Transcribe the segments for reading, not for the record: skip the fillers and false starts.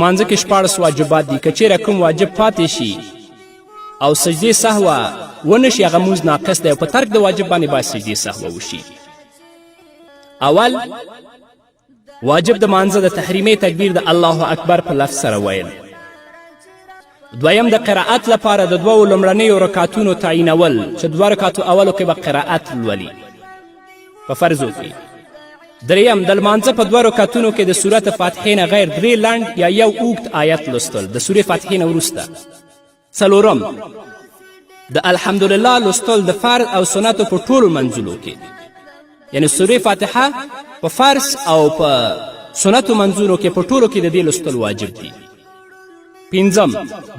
مانځه کې 14 واجبات دي. که چیرې کوم واجب پاتې شي او سجدې سهوه ونه شي هغه مونځ ناقص دی او په ترک د واجب باندې باید سجدې سهوه وشي. اول واجب د مانځه د تحریمې تکبیر د الله اکبر په لفظ سره ویل. دویم د قرائت لپاره د دوو لومړنیو رکعتونو تعینول چې 2 رکعتو اولو کې به قرائت لولي په فرضو کې. دریم د لمانځه په 2 رکعتونو کې د سورت فاتحې نه غیر 3 لنډ یا یو اوږد آیت لوستل د سورې فاتحې نه وروسته. څلورم د الحمدلله لوستل د فرض او سنتو په ټولو منځلو کې، یعنی سورې فاتحه په فرض او په سنتو منځونو کې په ټولو کې د دې لوستل واجب دي. پنځم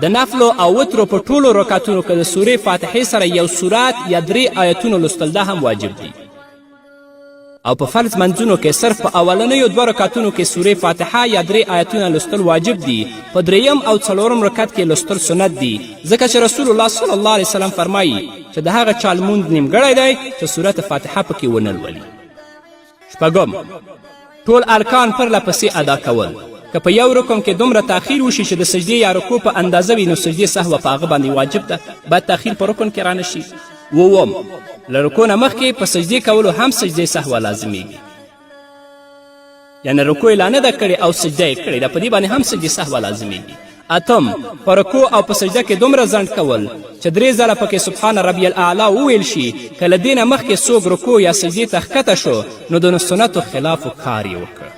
د نفلو او وترو په ټولو رکعتونو کې د سورې فاتحې سره یو سورت یا 3 آیتونه لوستل دا هم واجب دي. او په فرض منځونو کې صرف په اولنیو 2 رکعتونو کې سورې فاتحه یا 3 آیتونه لوستل واجب دي. په دریم او څلورم رکعت کې لوستل سنت دي، ځکه چې رسول الله صلی الله علیه وسلم فرمایي چې د هغه چا لمونځ نیمګړی دی چې سورت فاتحه پکې ونه لولي. شپږم ټول ارکان پرله پسې ادا کول. که په یو رکن کې دومره تاخیر وشي چې د سجدې یا رکوع په اندازه وي نو سجدې سهوه په هغه باندې واجب ده، باید تاخیر په رکن کې رانه شي. اووم له رکوع نه مخکې په سجدې کولو هم سجدې سهوه لازمیږي، یعنی رکوع یې لا نه ده کړې او سجده یې کړې ده، په دې باندې هم سجدې سهوه لازمیږي. اتم په رکوع او په سجده کې دومره ځنډ کول چې 3 ځله پکې سبحان ربی الاعلی وویل شي. که له دې نه مخکې څوک رکوع یا سجدې ته ښکته شو نو د سنتو خلاف کار یې وکړ.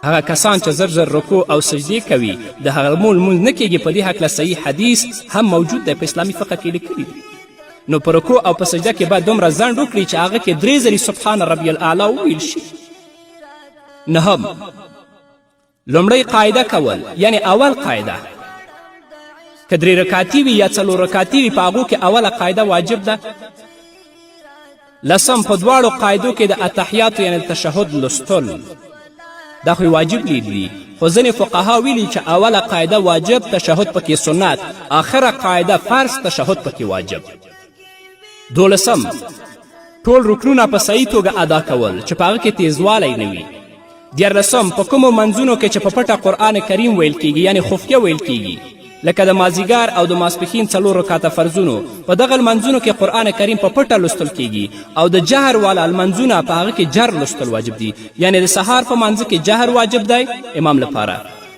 هغه کسان چې زر رکوع او سجدې کوي د هغه لمونځ نه کیږي. په دې هکله صحیح حدیث هم موجود دی په اسلامي فقه کې لیکلي دي. نو په رکوع او په سجده کې باید دومره ځنډ وکړي چې هغه کې 3 ځلې سبحان ربی الاعلی وویل شي. نهم لومړی قاعده کول، یعنی اول قاعده که 3 رکعتي وي یا 4 رکعتي وي په هغو کې اوله قاعده واجب ده. لسم په دواړو قاعدو کې د اتحیاتو یعنی تشهد لوستل دا خو واجب لیدلی، خو ځینې فقها ویلي چې اوله قاعده واجب تشهد پکې سنت، آخره قاعده فرض تشهد پکې واجب. دولسم ټول رکنونه په صحیح توګه ادا کول چې په هغه کې تیزوالی نه وي. دیارلسم په کومو منځونو کې چې په پټه قرآن کریم ویل کیږي یعنی خفیه ویل کیږي، لکه د مازیګر او د ماسپښین 4 رکعته فرضونو، په دغه لمنځونو کې قرآن کریم په پټه لوستل کیږي. او د جهر والا لمنځونه په هغه کې جهر لوستل واجب دي، یعنی د سهار په مانځه کې جهر واجب دی امام لپاره،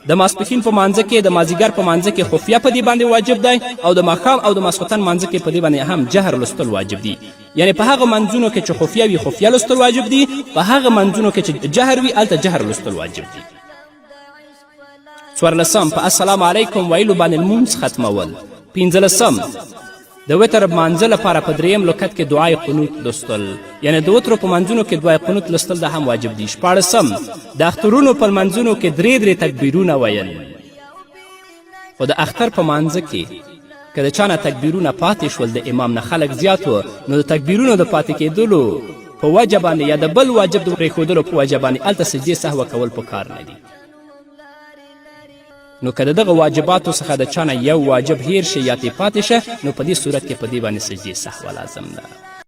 د ماسپښین په مانځه کې د مازیګر په مانځه کې خفیه په دې باندې واجب دی، او د ماښام او د ماسخوتن مانځه کې په دې باندې هم جهر لوستل واجب دي. یعنی په هغه منځونو کې چې خفیه وي خفیه لوستل واجب دي، په هغه منځونو کې چې جهر وي هلته جهر لوستل واجب دي. څوارلسم په السلام علیکم ویلو باندې لمونځ ختمول. پنځلسم د وتر مانځه لپاره په 3م رکعت کې دعای قنوت لوستل، یعنی د وترو په منځونو کې دعای قنوت لوستل دا هم واجب دي. شپاړسم د اخترونو په منځونو کې 3 تکبیرونه ویل. خو د اختر په مانځه کې که د چا نه تکبیرونه پاتې شول د امام نه خلک زیات و نو د تکبیرونو د پاتې کېدلو په وجه باندې یا د بل واجب د پرېښودلو په وجه باندې هلته سجدې سهوه کول پکار نه دي. نو که د دغه واجباتو څخه د چا نه یو واجب هیر شي یا ترې پاتې شه نو په دې صورت کې په دې باندې سجدې سهوه لازم ده.